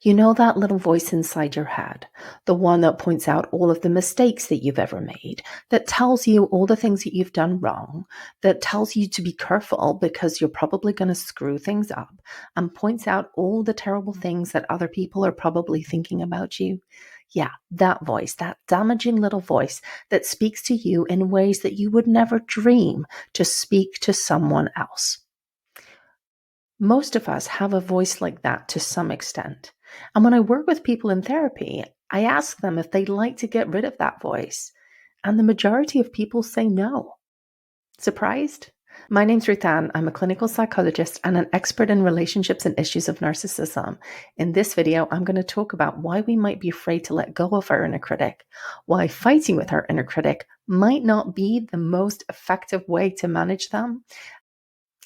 You know that little voice inside your head, the one that points out all of the mistakes that you've ever made, that tells you all the things that you've done wrong, that tells you to be careful because you're probably going to screw things up, and points out all the terrible things that other people are probably thinking about you. Yeah, that voice, that damaging little voice that speaks to you in ways that you would never dream to speak to someone else. Most of us have a voice like that to some extent. And when I work with people in therapy, I ask them if they'd like to get rid of that voice. And the majority of people say no. Surprised? My name's Ruth Ann. I'm a clinical psychologist and an expert in relationships and issues of narcissism. In this video, I'm going to talk about why we might be afraid to let go of our inner critic, why fighting with our inner critic might not be the most effective way to manage them,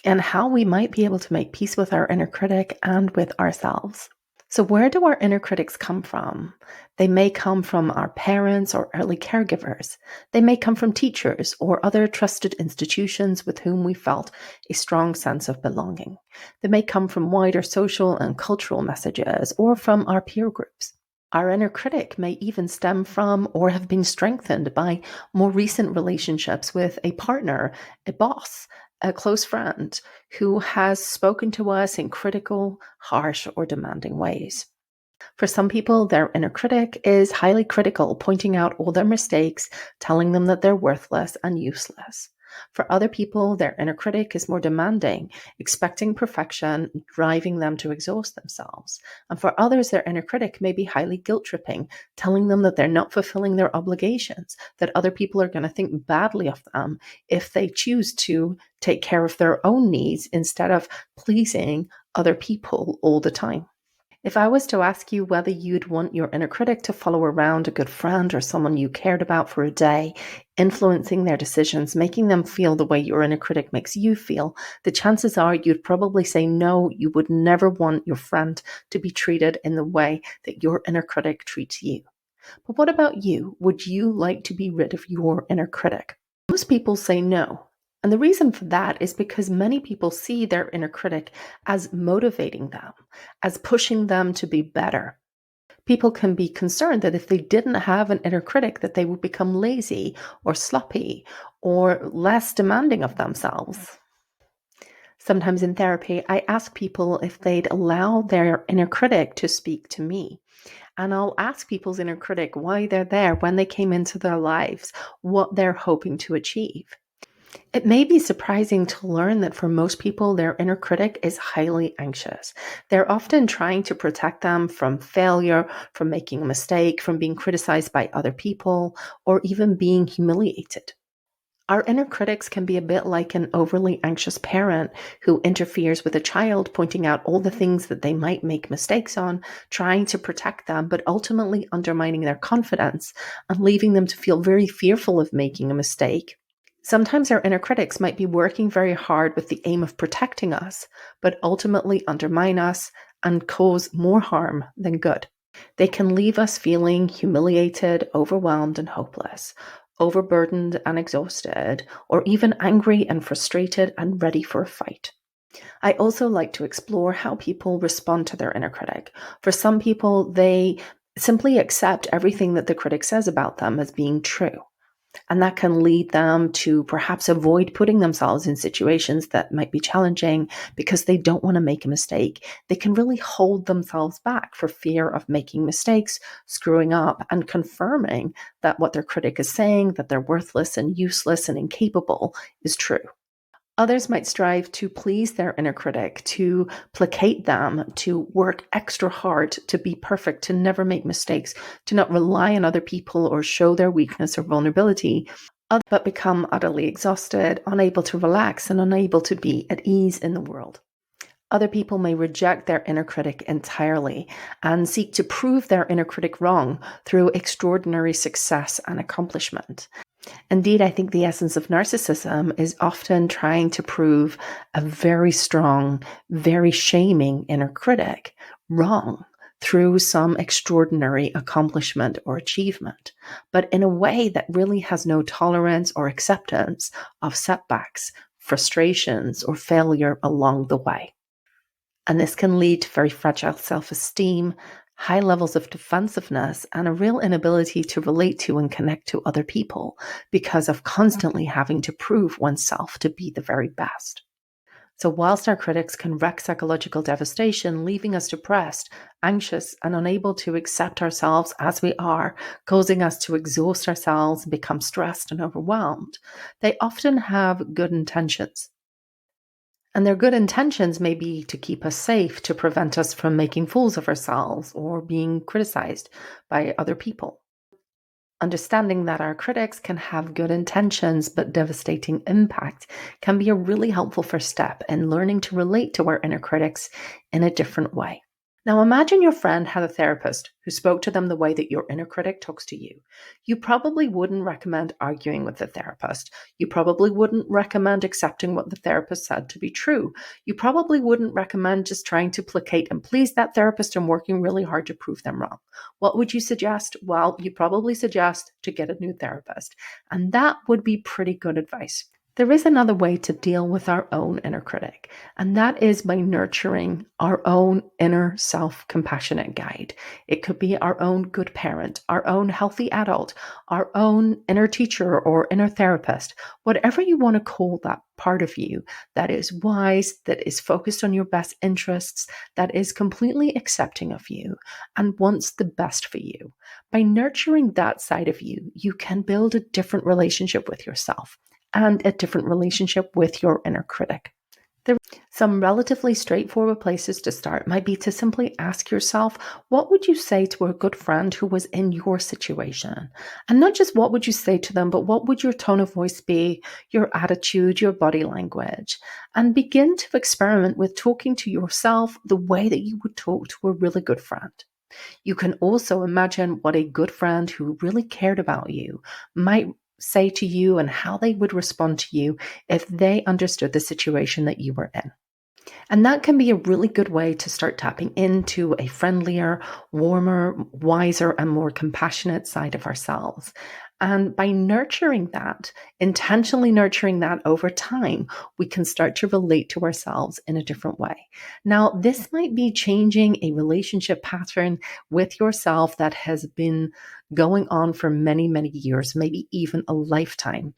and how we might be able to make peace with our inner critic and with ourselves. So where do our inner critics come from? They may come from our parents or early caregivers. They may come from teachers or other trusted institutions with whom we felt a strong sense of belonging. They may come from wider social and cultural messages or from our peer groups. Our inner critic may even stem from or have been strengthened by more recent relationships with a partner, a boss, a close friend who has spoken to us in critical, harsh, or demanding ways. For some people, their inner critic is highly critical, pointing out all their mistakes, telling them that they're worthless and useless. For other people, their inner critic is more demanding, expecting perfection, driving them to exhaust themselves. And for others, their inner critic may be highly guilt-tripping, telling them that they're not fulfilling their obligations, that other people are going to think badly of them if they choose to take care of their own needs instead of pleasing other people all the time. If I was to ask you whether you'd want your inner critic to follow around a good friend or someone you cared about for a day, influencing their decisions, making them feel the way your inner critic makes you feel, the chances are you'd probably say no, you would never want your friend to be treated in the way that your inner critic treats you. But what about you? Would you like to be rid of your inner critic? Most people say no. And the reason for that is because many people see their inner critic as motivating them, as pushing them to be better. People can be concerned that if they didn't have an inner critic, that they would become lazy or sloppy or less demanding of themselves. Sometimes in therapy, I ask people if they'd allow their inner critic to speak to me. And I'll ask people's inner critic why they're there, when they came into their lives, what they're hoping to achieve. It may be surprising to learn that for most people, their inner critic is highly anxious. They're often trying to protect them from failure, from making a mistake, from being criticized by other people, or even being humiliated. Our inner critics can be a bit like an overly anxious parent who interferes with a child, pointing out all the things that they might make mistakes on, trying to protect them, but ultimately undermining their confidence and leaving them to feel very fearful of making a mistake. Sometimes our inner critics might be working very hard with the aim of protecting us, but ultimately undermine us and cause more harm than good. They can leave us feeling humiliated, overwhelmed, and hopeless, overburdened and exhausted, or even angry and frustrated and ready for a fight. I also like to explore how people respond to their inner critic. For some people, they simply accept everything that the critic says about them as being true. And that can lead them to perhaps avoid putting themselves in situations that might be challenging because they don't want to make a mistake. They can really hold themselves back for fear of making mistakes, screwing up, and confirming that what their critic is saying, that they're worthless and useless and incapable, is true. Others might strive to please their inner critic, to placate them, to work extra hard, to be perfect, to never make mistakes, to not rely on other people or show their weakness or vulnerability, but become utterly exhausted, unable to relax, and unable to be at ease in the world. Other people may reject their inner critic entirely and seek to prove their inner critic wrong through extraordinary success and accomplishment. Indeed, I think the essence of narcissism is often trying to prove a very strong, very shaming inner critic wrong through some extraordinary accomplishment or achievement, but in a way that really has no tolerance or acceptance of setbacks, frustrations, or failure along the way. And this can lead to very fragile self-esteem, high levels of defensiveness, and a real inability to relate to and connect to other people because of constantly having to prove oneself to be the very best. So, whilst our critics can wreak psychological devastation, leaving us depressed, anxious, and unable to accept ourselves as we are, causing us to exhaust ourselves and become stressed and overwhelmed, they often have good intentions. And their good intentions may be to keep us safe, to prevent us from making fools of ourselves or being criticized by other people. Understanding that our critics can have good intentions but devastating impact can be a really helpful first step in learning to relate to our inner critics in a different way. Now imagine your friend had a therapist who spoke to them the way that your inner critic talks to you. You probably wouldn't recommend arguing with the therapist. You probably wouldn't recommend accepting what the therapist said to be true. You probably wouldn't recommend just trying to placate and please that therapist and working really hard to prove them wrong. What would you suggest? Well, you probably suggest to get a new therapist. And that would be pretty good advice. There is another way to deal with our own inner critic, and that is by nurturing our own inner self-compassionate guide. It could be our own good parent, our own healthy adult, our own inner teacher or inner therapist, whatever you want to call that part of you that is wise, that is focused on your best interests, that is completely accepting of you and wants the best for you. By nurturing that side of you, you can build a different relationship with yourself and a different relationship with your inner critic. Some relatively straightforward places to start might be to simply ask yourself, what would you say to a good friend who was in your situation? And not just what would you say to them, but what would your tone of voice be, your attitude, your body language? And begin to experiment with talking to yourself the way that you would talk to a really good friend. You can also imagine what a good friend who really cared about you might say to you and how they would respond to you if they understood the situation that you were in. And that can be a really good way to start tapping into a friendlier, warmer, wiser, and more compassionate side of ourselves. And by nurturing that, intentionally nurturing that over time, we can start to relate to ourselves in a different way. Now, this might be changing a relationship pattern with yourself that has been going on for many, many years, maybe even a lifetime.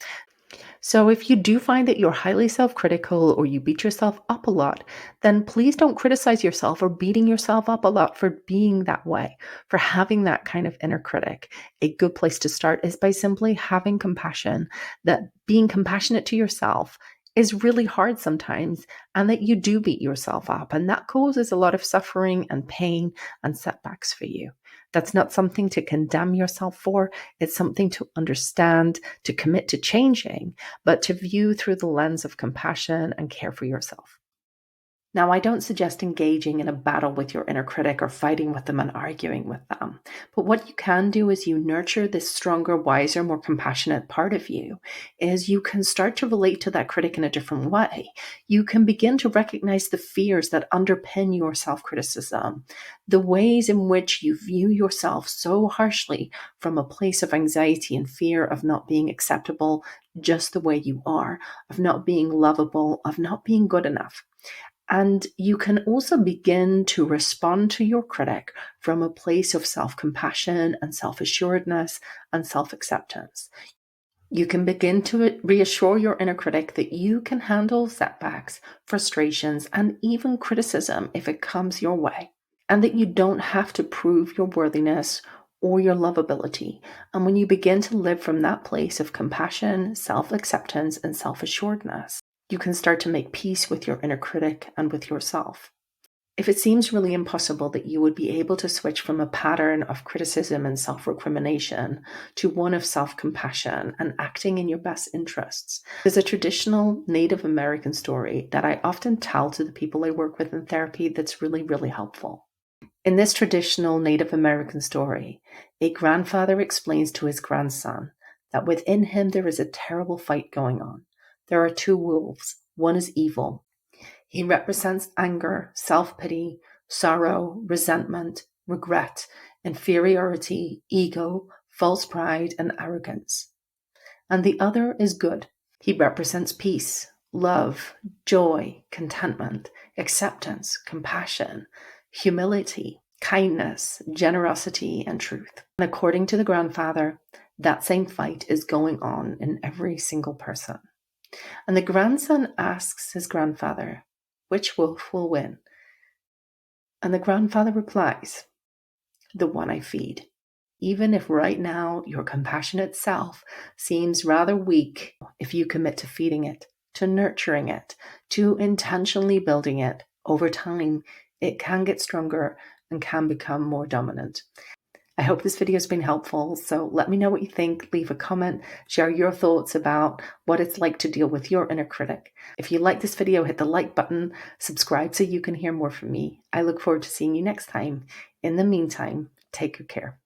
So if you do find that you're highly self-critical or you beat yourself up a lot, then please don't criticize yourself or beating yourself up a lot for being that way, for having that kind of inner critic. A good place to start is by simply having compassion, that being compassionate to yourself is really hard sometimes, and that you do beat yourself up, and that causes a lot of suffering and pain and setbacks for you. That's not something to condemn yourself for. It's something to understand, to commit to changing, but to view through the lens of compassion and care for yourself. Now, I don't suggest engaging in a battle with your inner critic or fighting with them and arguing with them. But what you can do is you nurture this stronger, wiser, more compassionate part of you, is you can start to relate to that critic in a different way. You can begin to recognize the fears that underpin your self-criticism, the ways in which you view yourself so harshly from a place of anxiety and fear of not being acceptable just the way you are, of not being lovable, of not being good enough. And you can also begin to respond to your critic from a place of self-compassion and self-assuredness and self-acceptance. You can begin to reassure your inner critic that you can handle setbacks, frustrations, and even criticism if it comes your way, and that you don't have to prove your worthiness or your lovability. And when you begin to live from that place of compassion, self-acceptance, and self-assuredness, you can start to make peace with your inner critic and with yourself. If it seems really impossible that you would be able to switch from a pattern of criticism and self-recrimination to one of self-compassion and acting in your best interests, there's a traditional Native American story that I often tell to the people I work with in therapy that's really, really helpful. In this traditional Native American story, a grandfather explains to his grandson that within him there is a terrible fight going on. There are two wolves. One is evil. He represents anger, self-pity, sorrow, resentment, regret, inferiority, ego, false pride, and arrogance. And the other is good. He represents peace, love, joy, contentment, acceptance, compassion, humility, kindness, generosity, and truth. And according to the grandfather, that same fight is going on in every single person. And the grandson asks his grandfather, which wolf will win? And the grandfather replies, the one I feed. Even if right now your compassionate self seems rather weak, if you commit to feeding it, to nurturing it, to intentionally building it, over time, it can get stronger and can become more dominant. I hope this video has been helpful, so let me know what you think. Leave a comment, share your thoughts about what it's like to deal with your inner critic. If you like this video, hit the like button, subscribe so you can hear more from me. I look forward to seeing you next time. In the meantime, take good care.